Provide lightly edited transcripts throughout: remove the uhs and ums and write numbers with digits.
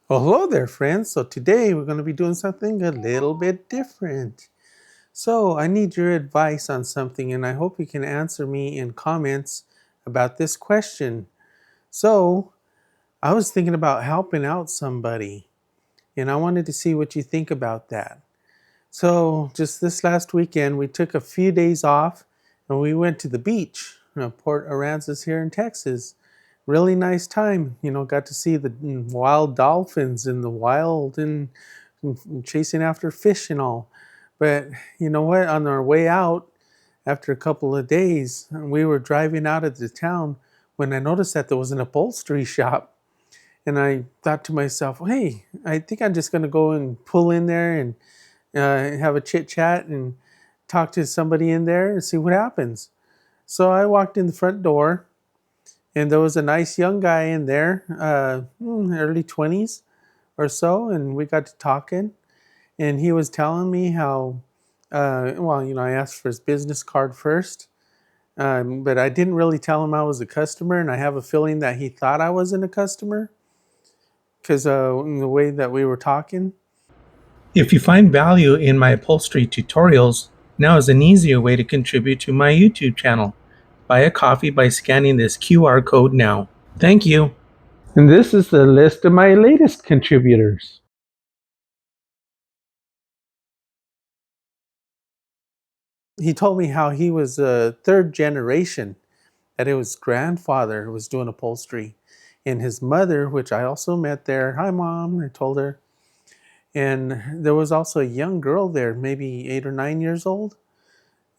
Well, hello there, friends. So today we're going to be doing something a little bit different. So I need your advice on something, and I hope you can answer me in comments about this question. So I was thinking about helping out somebody, and I wanted to see what you think about that. So just this last weekend, we took a few days off, and we went to the beach, Port Aransas here in Texas. Really nice time. Got to see the wild dolphins in the wild and chasing after fish and all. But you know what? On our way out, after a couple of days, we were driving out of the town when I noticed that there was an upholstery shop. And I thought to myself, hey, I think I'm just going to go and pull in there and have a chit chat and talk to somebody in there and see what happens. So I walked in the front door, and there was a nice young guy in there, early 20s or so, and we got to talking. And he was telling me how, I asked for his business card first, but I didn't really tell him I was a customer, and I have a feeling that he thought I wasn't a customer because in the way that we were talking. If you find value in my upholstery tutorials, now is an easier way to contribute to my YouTube channel. Buy a coffee by scanning this QR code now. Thank you. And this is the list of my latest contributors. He told me how he was a third generation, that his grandfather was doing upholstery, and his mother, which I also met there. Hi, Mom, I told her. And there was also a young girl there, maybe 8 or 9 years old.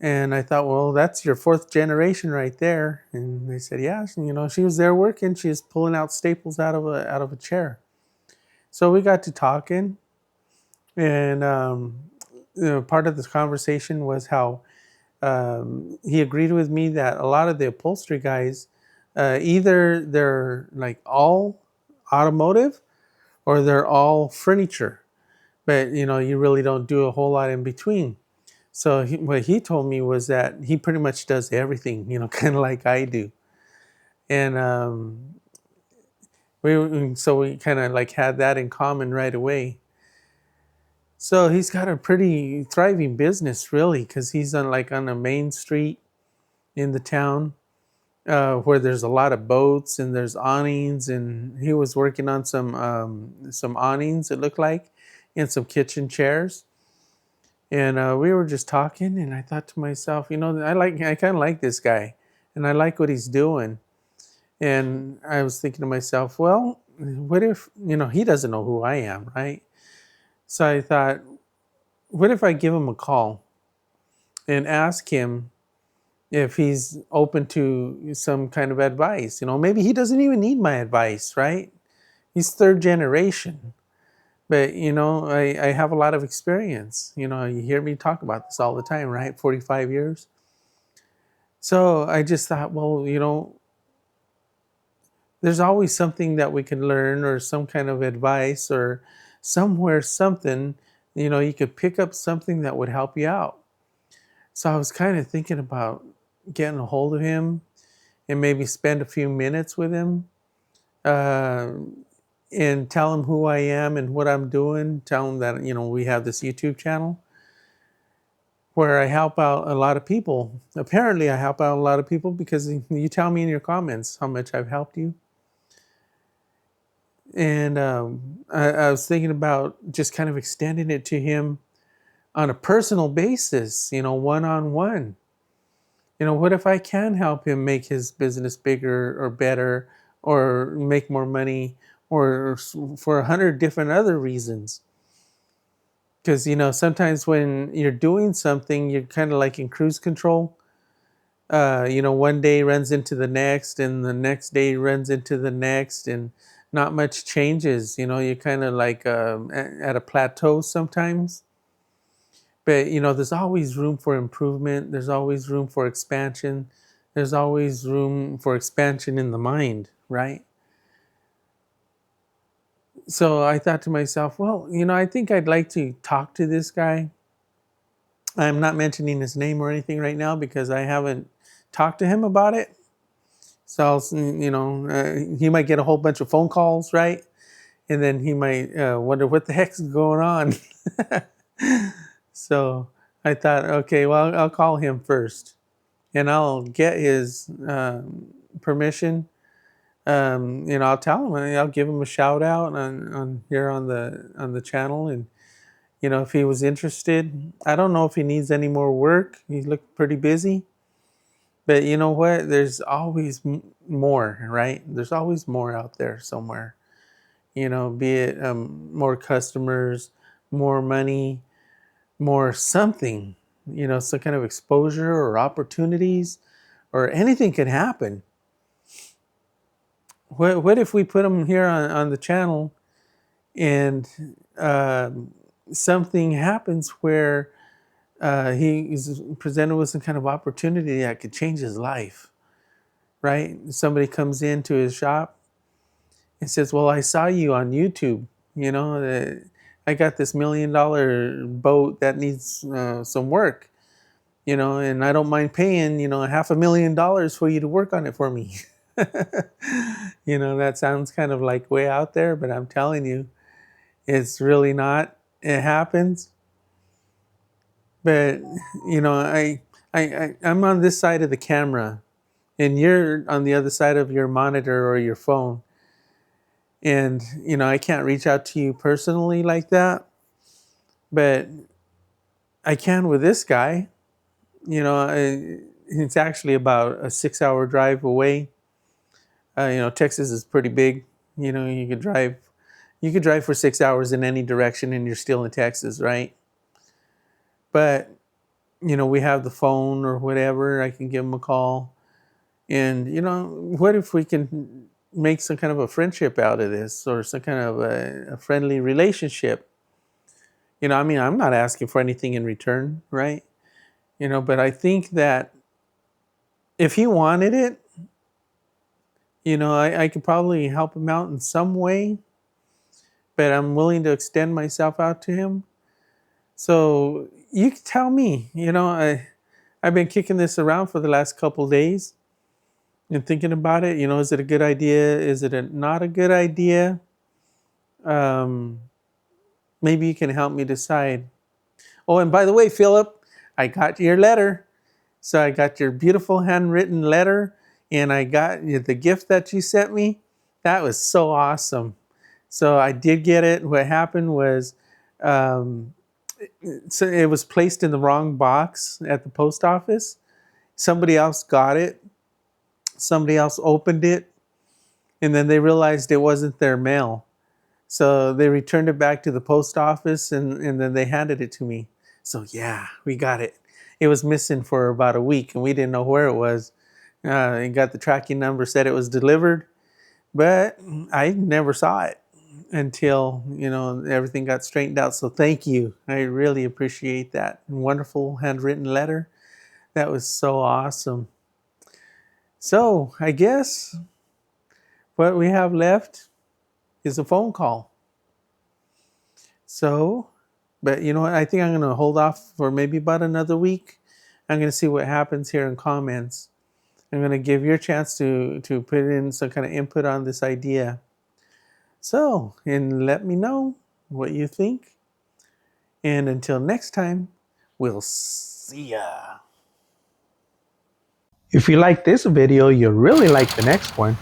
And I thought, well, that's your fourth generation right there. And they said, yeah, she was there working. She was pulling out staples out of a chair. So we got to talking, and part of this conversation was how he agreed with me that a lot of the upholstery guys, either they're like all automotive or they're all furniture, but you really don't do a whole lot in between. So what he told me was that he pretty much does everything, kind of like I do. And we kind of like had that in common right away. So he's got a pretty thriving business, really, because he's on a main street in the town, where there's a lot of boats and there's awnings, and he was working on some awnings, it looked like, and some kitchen chairs. And we were just talking, and I thought to myself, I kind of like this guy, and I like what he's doing. And I was thinking to myself, well, what if he doesn't know who I am, right? So I thought, what if I give him a call and ask him if he's open to some kind of advice? Maybe he doesn't even need my advice, right? He's third generation. But I have a lot of experience. You hear me talk about this all the time, right? 45 years. So I just thought, well, there's always something that we can learn, or some kind of advice, or somewhere something, you could pick up something that would help you out. So I was kind of thinking about getting a hold of him and maybe spend a few minutes with him, uh, and tell him who I am and what I'm doing. Tell him that we have this YouTube channel where I help out a lot of people. Apparently, I help out a lot of people because you tell me in your comments how much I've helped you. And I was thinking about just kind of extending it to him on a personal basis, one on one. What if I can help him make his business bigger or better, or make more money, or for 100 different other reasons? Because, sometimes when you're doing something, you're kind of like in cruise control. One day runs into the next, and the next day runs into the next, and not much changes. You're kind of like at a plateau sometimes. But there's always room for improvement. There's always room for expansion. There's always room for expansion in the mind, right? So I thought to myself, well, I think I'd like to talk to this guy. I'm not mentioning his name or anything right now because I haven't talked to him about it. So he might get a whole bunch of phone calls, right? and then he might wonder what the heck's going on. So I thought, okay, well, I'll call him first, and I'll get his permission. I'll tell him, and I'll give him a shout out on here on the channel, and if he was interested. I don't know if he needs any more work. He looked pretty busy, but you know what? There's always more, right? There's always more out there somewhere. Be it more customers, more money, more something. Some kind of exposure or opportunities, or anything could happen. What if we put him here on the channel, and something happens where he's presented with some kind of opportunity that could change his life, right? Somebody comes into his shop and says, well, I saw you on YouTube. I got this $1 million boat that needs some work, and I don't mind paying, $500,000 for you to work on it for me. That sounds kind of like way out there, but I'm telling you, it's really not. It happens. But, I'm on this side of the camera, and you're on the other side of your monitor or your phone. And, I can't reach out to you personally like that, but I can with this guy. It's actually about a 6-hour drive away. Texas is pretty big. You could drive for 6 hours in any direction and you're still in Texas, right? But, we have the phone or whatever. I can give him a call. And, what if we can make some kind of a friendship out of this, or some kind of a friendly relationship? I'm not asking for anything in return, right? But I think that if he wanted it, I could probably help him out in some way, but I'm willing to extend myself out to him. So you can tell me, I've been kicking this around for the last couple of days and thinking about it. Is it a good idea? Is it not a good idea? Maybe you can help me decide. Oh, and by the way, Philip, I got your letter. So I got your beautiful handwritten letter, and I got the gift that you sent me. That was so awesome. So I did get it. What happened was, so it was placed in the wrong box at the post office. Somebody else got it. Somebody else opened it, and then they realized it wasn't their mail. So they returned it back to the post office, and then they handed it to me. So yeah, we got it. It was missing for about a week, and we didn't know where it was. It got the tracking number, said it was delivered, but I never saw it until everything got straightened out. So thank you. I really appreciate that wonderful handwritten letter. That was so awesome. So I guess what we have left is a phone call. So, but you know what? I think I'm going to hold off for maybe about another week. I'm going to see what happens here in comments. I'm going to give your chance to put in some kind of input on this idea. So, and let me know what you think. And until next time, we'll see ya. If you like this video, you'll really like the next one.